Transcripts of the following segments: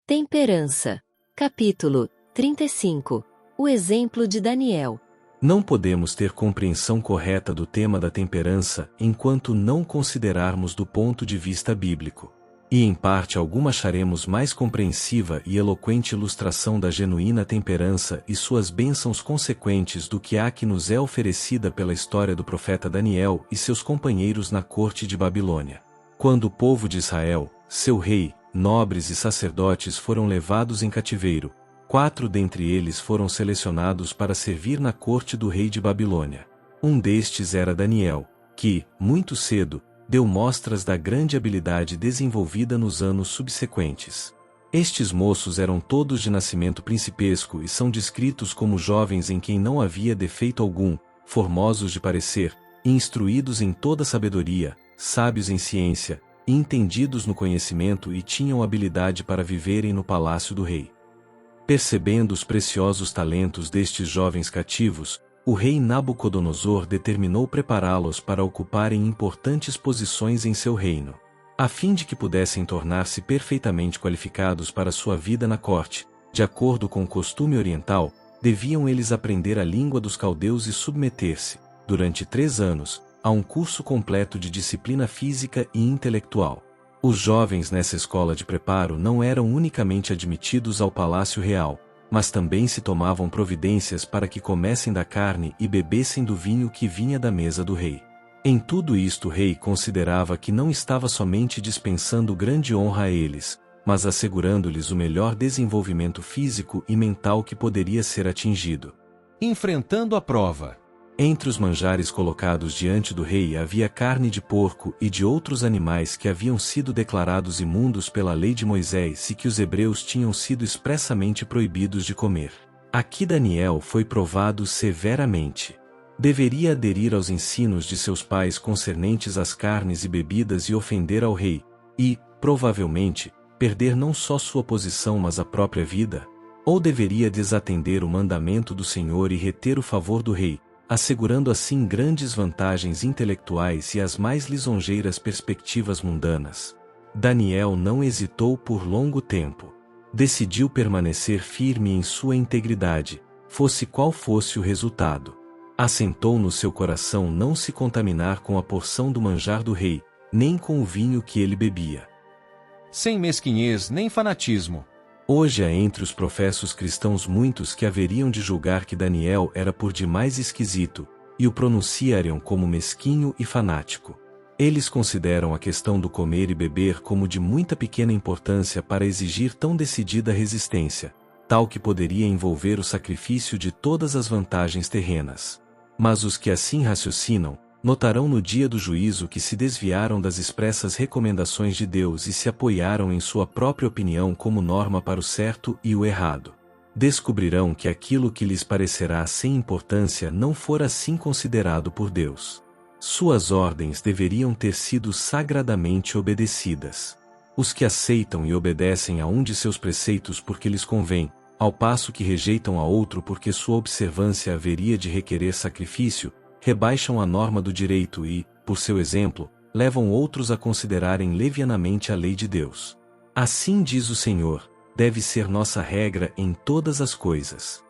Temperança. Capítulo 35. O exemplo de Daniel. Não podemos ter compreensão correta do tema da temperança enquanto não considerarmos do ponto de vista bíblico. E em parte alguma acharemos mais compreensiva e eloquente ilustração da genuína temperança e suas bênçãos consequentes do que a que nos é oferecida pela história do profeta Daniel e seus companheiros na corte de Babilônia. Quando o povo de Israel, seu rei, nobres e sacerdotes foram levados em cativeiro, 4 dentre eles foram selecionados para servir na corte do rei de Babilônia. Um destes era Daniel, que, muito cedo, deu mostras da grande habilidade desenvolvida nos anos subsequentes. Estes moços eram todos de nascimento principesco e são descritos como jovens em quem não havia defeito algum, formosos de parecer, instruídos em toda sabedoria, sábios em ciência, e entendidos no conhecimento e tinham habilidade para viverem no palácio do rei. Percebendo os preciosos talentos destes jovens cativos, o rei Nabucodonosor determinou prepará-los para ocuparem importantes posições em seu reino. A fim de que pudessem tornar-se perfeitamente qualificados para sua vida na corte, de acordo com o costume oriental, deviam eles aprender a língua dos caldeus e submeter-se, durante 3 anos, a um curso completo de disciplina física e intelectual. Os jovens nessa escola de preparo não eram unicamente admitidos ao palácio real, mas também se tomavam providências para que comessem da carne e bebessem do vinho que vinha da mesa do rei. Em tudo isto o rei considerava que não estava somente dispensando grande honra a eles, mas assegurando-lhes o melhor desenvolvimento físico e mental que poderia ser atingido. Enfrentando a prova. Entre os manjares colocados diante do rei havia carne de porco e de outros animais que haviam sido declarados imundos pela lei de Moisés e que os hebreus tinham sido expressamente proibidos de comer. Aqui Daniel foi provado severamente. Deveria aderir aos ensinos de seus pais concernentes às carnes e bebidas e ofender ao rei, e, provavelmente, perder não só sua posição mas a própria vida? Ou deveria desatender o mandamento do Senhor e reter o favor do rei, assegurando assim grandes vantagens intelectuais e as mais lisonjeiras perspectivas mundanas? Daniel não hesitou por longo tempo. Decidiu permanecer firme em sua integridade, fosse qual fosse o resultado. Assentou no seu coração não se contaminar com a porção do manjar do rei, nem com o vinho que ele bebia. Sem mesquinhez nem fanatismo. Hoje há entre os professos cristãos muitos que haveriam de julgar que Daniel era por demais esquisito, e o pronunciariam como mesquinho e fanático. Eles consideram a questão do comer e beber como de muita pequena importância para exigir tão decidida resistência, tal que poderia envolver o sacrifício de todas as vantagens terrenas. Mas os que assim raciocinam, notarão no dia do juízo que se desviaram das expressas recomendações de Deus e se apoiaram em sua própria opinião como norma para o certo e o errado. Descobrirão que aquilo que lhes parecerá sem importância não for assim considerado por Deus. Suas ordens deveriam ter sido sagradamente obedecidas. Os que aceitam e obedecem a um de seus preceitos porque lhes convém, ao passo que rejeitam a outro porque sua observância haveria de requerer sacrifício, rebaixam a norma do direito e, por seu exemplo, levam outros a considerarem levianamente a lei de Deus. Assim diz o Senhor, deve ser nossa regra em todas as coisas.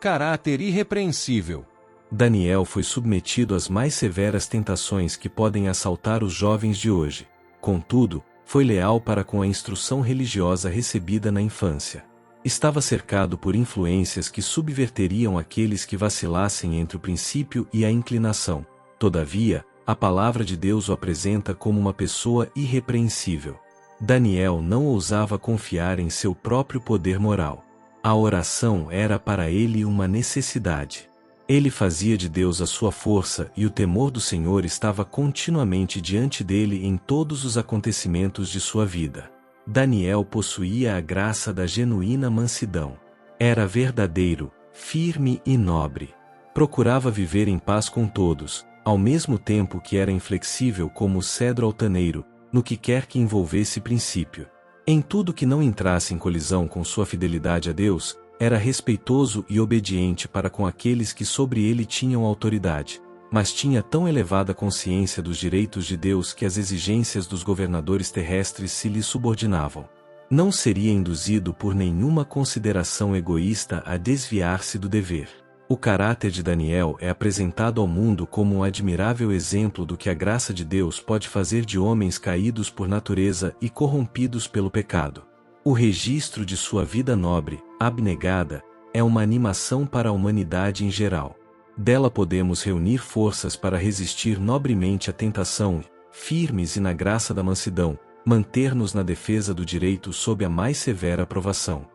Caráter irrepreensível. Daniel foi submetido às mais severas tentações que podem assaltar os jovens de hoje. Contudo, foi leal para com a instrução religiosa recebida na infância. Estava cercado por influências que subverteriam aqueles que vacilassem entre o princípio e a inclinação. Todavia, a palavra de Deus o apresenta como uma pessoa irrepreensível. Daniel não ousava confiar em seu próprio poder moral. A oração era para ele uma necessidade. Ele fazia de Deus a sua força e o temor do Senhor estava continuamente diante dele em todos os acontecimentos de sua vida. Daniel possuía a graça da genuína mansidão. Era verdadeiro, firme e nobre. Procurava viver em paz com todos, ao mesmo tempo que era inflexível como o cedro altaneiro, no que quer que envolvesse princípio. Em tudo que não entrasse em colisão com sua fidelidade a Deus, era respeitoso e obediente para com aqueles que sobre ele tinham autoridade, mas tinha tão elevada consciência dos direitos de Deus que as exigências dos governadores terrestres se lhe subordinavam. Não seria induzido por nenhuma consideração egoísta a desviar-se do dever. O caráter de Daniel é apresentado ao mundo como um admirável exemplo do que a graça de Deus pode fazer de homens caídos por natureza e corrompidos pelo pecado. O registro de sua vida nobre, abnegada, é uma animação para a humanidade em geral. Dela podemos reunir forças para resistir nobremente à tentação, firmes e na graça da mansidão, manter-nos na defesa do direito sob a mais severa provação.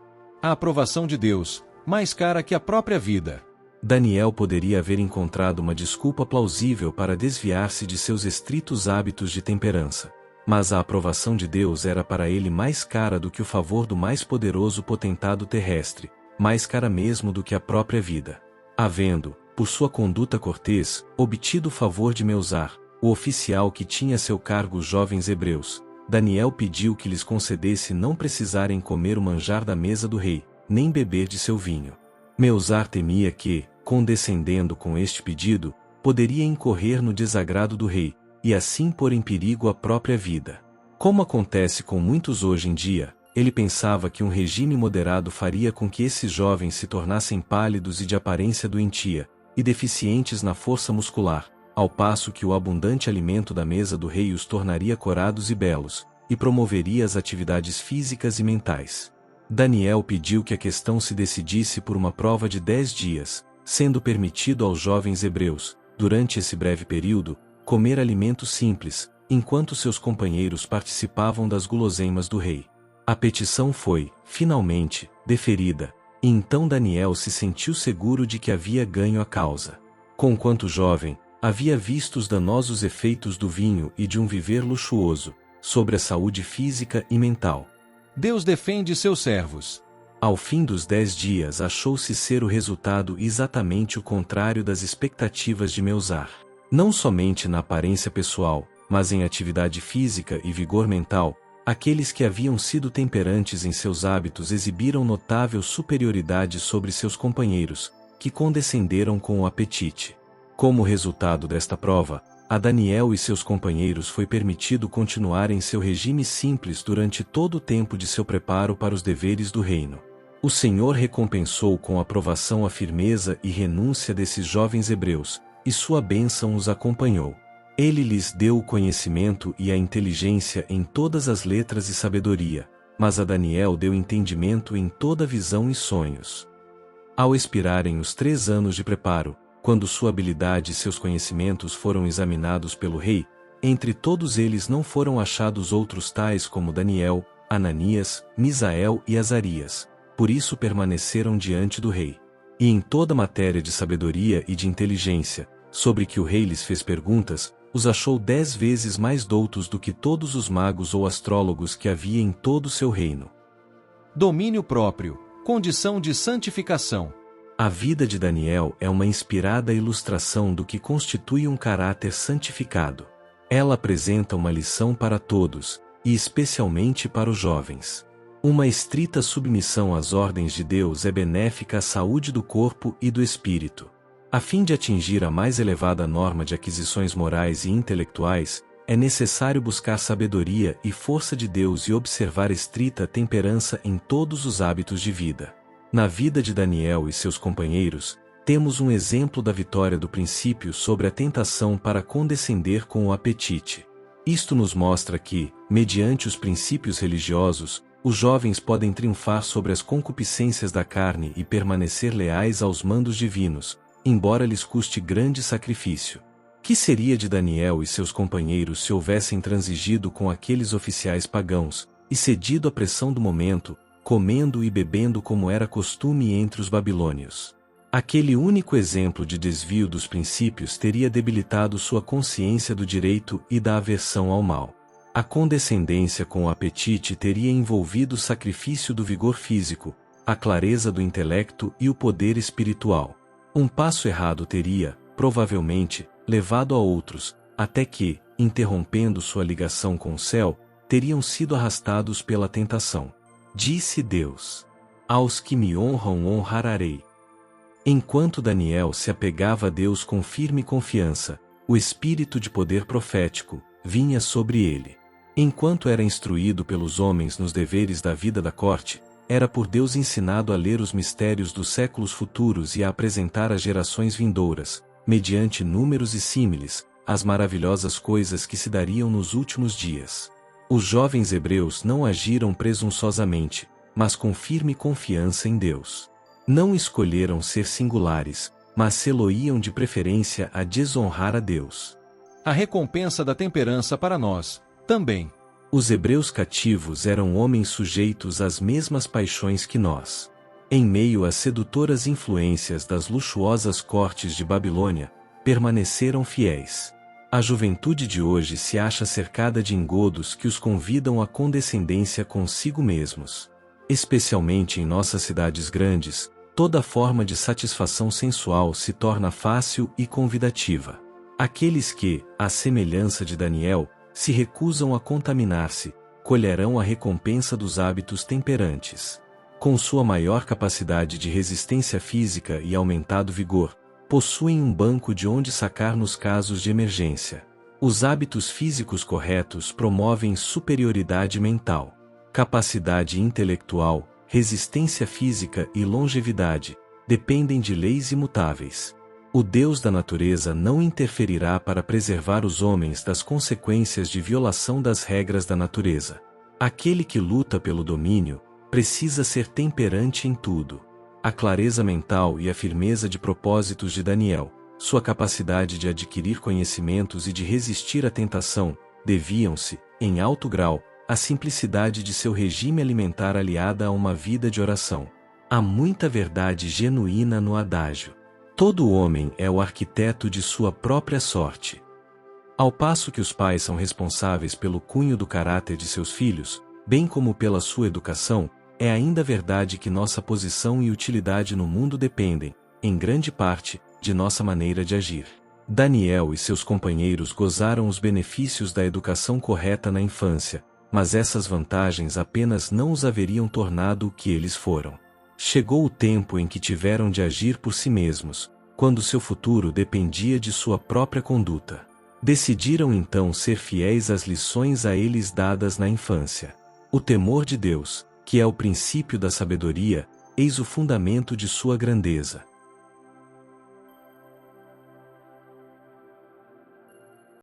A aprovação de Deus, mais cara que a própria vida. Daniel poderia haver encontrado uma desculpa plausível para desviar-se de seus estritos hábitos de temperança. Mas a aprovação de Deus era para ele mais cara do que o favor do mais poderoso potentado terrestre, mais cara mesmo do que a própria vida. Havendo, por sua conduta cortês, obtido o favor de Meusar, o oficial que tinha a seu cargo os jovens hebreus, Daniel pediu que lhes concedesse não precisarem comer o manjar da mesa do rei, nem beber de seu vinho. Meusar temia que, condescendendo com este pedido, poderia incorrer no desagrado do rei, e assim pôr em perigo a própria vida. Como acontece com muitos hoje em dia, ele pensava que um regime moderado faria com que esses jovens se tornassem pálidos e de aparência doentia, e deficientes na força muscular, ao passo que o abundante alimento da mesa do rei os tornaria corados e belos, e promoveria as atividades físicas e mentais. Daniel pediu que a questão se decidisse por uma prova de 10 dias, sendo permitido aos jovens hebreus, durante esse breve período, comer alimentos simples, enquanto seus companheiros participavam das guloseimas do rei. A petição foi, finalmente, deferida, e então Daniel se sentiu seguro de que havia ganho a causa. Conquanto jovem, havia visto os danosos efeitos do vinho e de um viver luxuoso, sobre a saúde física e mental. Deus defende seus servos. Ao fim dos 10 dias achou-se ser o resultado exatamente o contrário das expectativas de Meusar. Não somente na aparência pessoal, mas em atividade física e vigor mental, aqueles que haviam sido temperantes em seus hábitos exibiram notável superioridade sobre seus companheiros, que condescenderam com o apetite. Como resultado desta prova, a Daniel e seus companheiros foi permitido continuar em seu regime simples durante todo o tempo de seu preparo para os deveres do reino. O Senhor recompensou com aprovação a firmeza e renúncia desses jovens hebreus, e sua bênção os acompanhou. Ele lhes deu o conhecimento e a inteligência em todas as letras e sabedoria, mas a Daniel deu entendimento em toda visão e sonhos. Ao expirarem os 3 anos de preparo, quando sua habilidade e seus conhecimentos foram examinados pelo rei, entre todos eles não foram achados outros tais como Daniel, Ananias, Misael e Azarias. Por isso permaneceram diante do rei. E em toda matéria de sabedoria e de inteligência, sobre que o rei lhes fez perguntas, os achou 10 vezes mais doutos do que todos os magos ou astrólogos que havia em todo o seu reino. Domínio próprio, condição de santificação. A vida de Daniel é uma inspirada ilustração do que constitui um caráter santificado. Ela apresenta uma lição para todos, e especialmente para os jovens. Uma estrita submissão às ordens de Deus é benéfica à saúde do corpo e do espírito. A fim de atingir a mais elevada norma de aquisições morais e intelectuais, é necessário buscar sabedoria e força de Deus e observar estrita temperança em todos os hábitos de vida. Na vida de Daniel e seus companheiros, temos um exemplo da vitória do princípio sobre a tentação para condescender com o apetite. Isto nos mostra que, mediante os princípios religiosos, os jovens podem triunfar sobre as concupiscências da carne e permanecer leais aos mandos divinos, embora lhes custe grande sacrifício. Que seria de Daniel e seus companheiros se houvessem transigido com aqueles oficiais pagãos, e cedido à pressão do momento, comendo e bebendo como era costume entre os babilônios? Aquele único exemplo de desvio dos princípios teria debilitado sua consciência do direito e da aversão ao mal. A condescendência com o apetite teria envolvido o sacrifício do vigor físico, a clareza do intelecto e o poder espiritual. Um passo errado teria, provavelmente, levado a outros, até que, interrompendo sua ligação com o céu, teriam sido arrastados pela tentação. Disse Deus: aos que me honram honrarei. Enquanto Daniel se apegava a Deus com firme confiança, o espírito de poder profético vinha sobre ele. Enquanto era instruído pelos homens nos deveres da vida da corte, era por Deus ensinado a ler os mistérios dos séculos futuros e a apresentar às gerações vindouras, mediante números e símiles, as maravilhosas coisas que se dariam nos últimos dias. Os jovens hebreus não agiram presunçosamente, mas com firme confiança em Deus. Não escolheram ser singulares, mas se-lo-iam de preferência a desonrar a Deus. A recompensa da temperança para nós, também. Os hebreus cativos eram homens sujeitos às mesmas paixões que nós. Em meio às sedutoras influências das luxuosas cortes de Babilônia, permaneceram fiéis. A juventude de hoje se acha cercada de engodos que os convidam à condescendência consigo mesmos. Especialmente em nossas cidades grandes, toda forma de satisfação sensual se torna fácil e convidativa. Aqueles que, à semelhança de Daniel, se recusam a contaminar-se, colherão a recompensa dos hábitos temperantes. Com sua maior capacidade de resistência física e aumentado vigor, possuem um banco de onde sacar nos casos de emergência. Os hábitos físicos corretos promovem superioridade mental, capacidade intelectual, resistência física e longevidade, dependem de leis imutáveis. O Deus da natureza não interferirá para preservar os homens das consequências de violação das regras da natureza. Aquele que luta pelo domínio, precisa ser temperante em tudo. A clareza mental e a firmeza de propósitos de Daniel, sua capacidade de adquirir conhecimentos e de resistir à tentação, deviam-se, em alto grau, à simplicidade de seu regime alimentar aliada a uma vida de oração. Há muita verdade genuína no adágio. Todo homem é o arquiteto de sua própria sorte. Ao passo que os pais são responsáveis pelo cunho do caráter de seus filhos, bem como pela sua educação, é ainda verdade que nossa posição e utilidade no mundo dependem, em grande parte, de nossa maneira de agir. Daniel e seus companheiros gozaram os benefícios da educação correta na infância, mas essas vantagens apenas não os haveriam tornado o que eles foram. Chegou o tempo em que tiveram de agir por si mesmos, quando seu futuro dependia de sua própria conduta. Decidiram então ser fiéis às lições a eles dadas na infância. O temor de Deus, que é o princípio da sabedoria, eis o fundamento de sua grandeza.